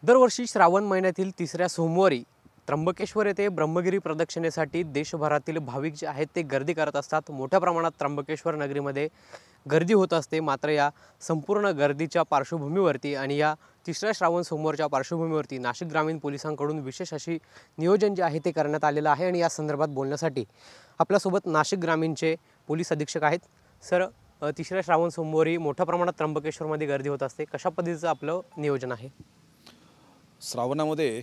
दरवर्षी श्रावण महिन्यातील तिसऱ्या सोमवारी त्र्यंबकेश्वर येथे ब्रह्मगिरी प्रदक्षिणेसाठी देशभरातील भाविक जे आहेत ते गर्दी करत असतात। मोठ्या प्रमाणात त्र्यंबकेश्वर नगरीमध्ये गर्दी होत असते। मात्र या संपूर्ण गर्दीच्या पार्श्वभूमीवरती आणि या तिसऱ्या श्रावण सोमवारच्या पार्श्वभूमीवरती नाशिक ग्रामीण पोलिसांकडून विशेष अशी नियोजन जे आहे ते करण्यात आलेलं आहे। आणि या संदर्भात बोलण्यासाठी आपल्यासोबत नाशिक ग्रामीणचे पोलीस अधीक्षक आहेत। सर, तिसऱ्या श्रावण सोमवारी मोठ्या प्रमाणात त्र्यंबकेश्वरमध्ये गर्दी होत असते, कशा पद्धतीचं आपलं नियोजन आहे? श्रावणामध्ये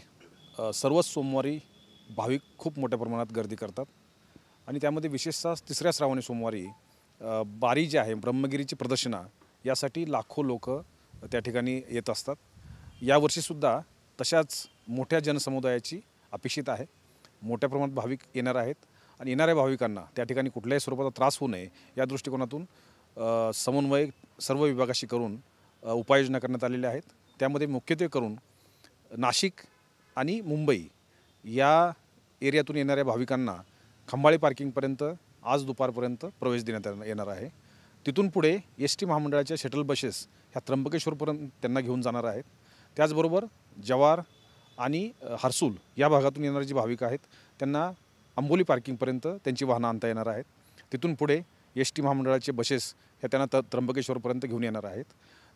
सर्वच सोमवारी भाविक खूप मोठ्या प्रमाणात गर्दी करतात आणि त्यामध्ये विशेषतः तिसऱ्या श्रावणी सोमवारी बारी जी आहे ब्रह्मगिरीची प्रदक्षिणा यासाठी लाखो लोक त्या ठिकाणी येत असतात। यावर्षीसुद्धा तशाच मोठ्या जनसमुदायाची अपेक्षित आहे। मोठ्या प्रमाणात भाविक येणार आहेत आणि येणाऱ्या भाविकांना त्या ठिकाणी कुठल्याही स्वरूपाचा त्रास होऊ नये या दृष्टिकोनातून समन्वय सर्व विभागाशी करून उपाययोजना करण्यात आलेल्या आहेत। त्यामध्ये मुख्यत्वे करून नाशिक आणि मुंबई या एरियातून येणाऱ्या भाविकांना खंबाळे पार्किंगपर्यंत आज दुपारपर्यंत प्रवेश देण्यात येणार आहे। तिथून पुढे एस टी महामंडळाच्या शटल बसेस ह्या त्र्यंबकेश्वरपर्यंत त्यांना घेऊन जाणार आहेत। त्याचबरोबर जव्हार आणि हर्सूल या भागातून येणारे जे भाविक आहेत त्यांना अंबोली पार्किंगपर्यंत त्यांची वाहनं आणता येणार आहेत। तिथून पुढे एस टी महामंडळाचे बसेस ह्या त्यांना त्र्यंबकेश्वरपर्यंत घेऊन येणार आहेत।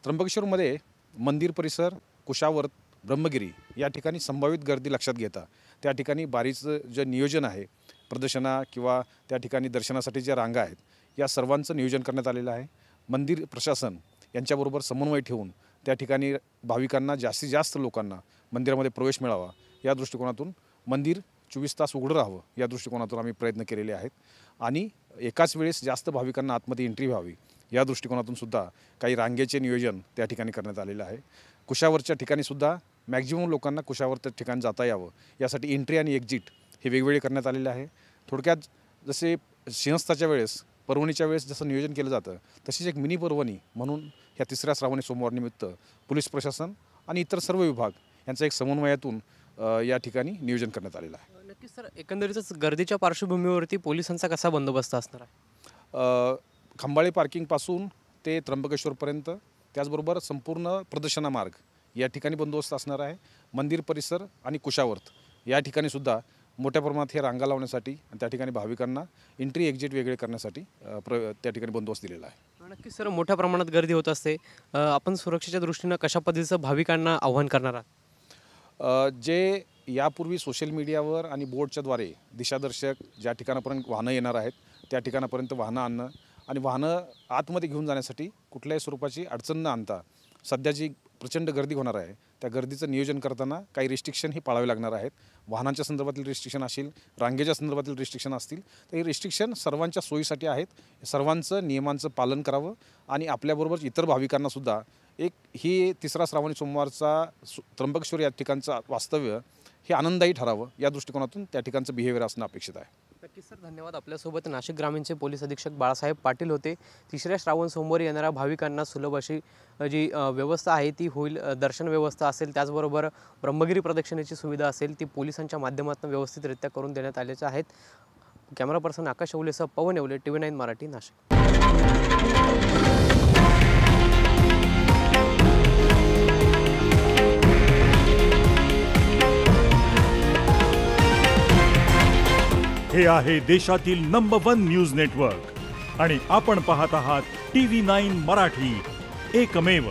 त्र्यंबकेश्वरमध्ये मंदिर परिसर, कुशावर्त, ब्रह्मगिरी या ठिकाणी संभावित गर्दी लक्षात घेता त्या ठिकाणी बारीचं जे नियोजन आहे, प्रदर्शना किंवा त्या ठिकाणी दर्शनासाठी ज्या रांगा आहेत या सर्वांचं नियोजन करण्यात आलेलं आहे। मंदिर प्रशासन यांच्याबरोबर समन्वय ठेवून त्या ठिकाणी भाविकांना जास्तीत जास्त लोकांना मंदिरामध्ये प्रवेश मिळावा या दृष्टिकोनातून मंदिर 24 तास उघडं राहावं या दृष्टिकोनातून आम्ही प्रयत्न केलेले आहेत आणि एकाच वेळेस जास्त भाविकांना आतमध्ये एंट्री व्हावी या दृष्टिकोनातून सुद्धा काही रांगेचे नियोजन त्या ठिकाणी करण्यात आलेलं आहे। कुशावरच्या ठिकाणीसुद्धा मॅक्झिमम लोकांना कुशावर ठिकाण जाता यावं यासाठी एंट्री आणि एक्झिट हे वेगवेगळे करण्यात आलेले आहे। थोडक्यात जसे सिंहस्थाच्या वेळेस, पर्वणीच्या वेळेस जसं नियोजन केलं जातं तशीच एक मिनी पर्वणी म्हणून ह्या तिसऱ्या श्रावणी सोमवारनिमित्त पोलीस प्रशासन आणि इतर सर्व विभाग यांचा एक समन्वयातून या ठिकाणी नियोजन करण्यात आलेलं आहे। नक्कीच सर, एकंदरीतच गर्दीच्या पार्श्वभूमीवरती पोलिसांचा कसा बंदोबस्त असणार आहे? खंबाळे पार्किंगपासून ते त्र्यंबकेश्वरपर्यंत त्याचबरोबर संपूर्ण प्रदर्शना मार्ग या ठिकाणी बंदोबस्त असणार आहे। मंदिर परिसर आणि कुशावर्त या ठिकाणीसुद्धा मोठ्या प्रमाणात हे रांगा लावण्यासाठी आणि त्या ठिकाणी भाविकांना एंट्री एक्झिट वेगळे करण्यासाठी त्या ठिकाणी बंदोबस्त दिलेला आहे। नक्कीच सर, मोठ्या प्रमाणात गर्दी होत असते, आपण सुरक्षेच्या दृष्टीनं कशा पद्धतीचं भाविकांना आव्हान करणार आहात? जे यापूर्वी सोशल मीडियावर आणि बोर्डच्याद्वारे दिशादर्शक ज्या ठिकाणापर्यंत वाहनं येणार आहेत त्या ठिकाणापर्यंत वाहनं आणणं आणि वाहनं आतमध्ये घेऊन जाण्यासाठी कुठल्याही स्वरूपाची अडचण न आणता सध्या जी प्रचंड गर्दी होणार आहे त्या गर्दीचं नियोजन करताना काही रिस्ट्रिक्शन ही पाळावे लागणार आहेत। वाहनांच्या संदर्भातील रिस्ट्रिक्शन असतील, रांगेच्या संदर्भातील रिस्ट्रिक्शन असतील, तर हे रिस्ट्रिक्शन सर्वांच्या सोयीसाठी आहेत। सर्वांचं नियमांचं पालन करावं आणि आपल्याबरोबर इतर भाविकांनासुद्धा एक ही तिसरा श्रावणी सोमवारचा त्र्यंबकेश्वर या ठिकाणचं वास्तव्य हे आनंददायी ठरावं या दृष्टिकोनातून त्या ठिकाणचं बिहेवियर असणं अपेक्षित आहे। नक्कीच सर, धन्यवाद। आपल्यासोबत नाशिक ग्रामीणचे पोलीस अधीक्षक बाळासाहेब पाटील होते। तिसऱ्या श्रावण सोमवारी येणाऱ्या भाविकांना सुलभ अशी जी व्यवस्था आहे ती होईल। दर्शन व्यवस्था असेल, त्याचबरोबर ब्रह्मगिरी प्रदक्षिणेची सुविधा असेल ती पोलिसांच्या माध्यमातून व्यवस्थितरित्या करून देण्यात आल्याच्या आहेत। कॅमेरा पर्सन आकाश येवलेसह पवन येवले, TV9 मराठी, नाशिक। हे आहे देशातील नंबर 1 न्यूज नेटवर्क आणि आपण पाहत आहात TV9 मराठी, एकमेव।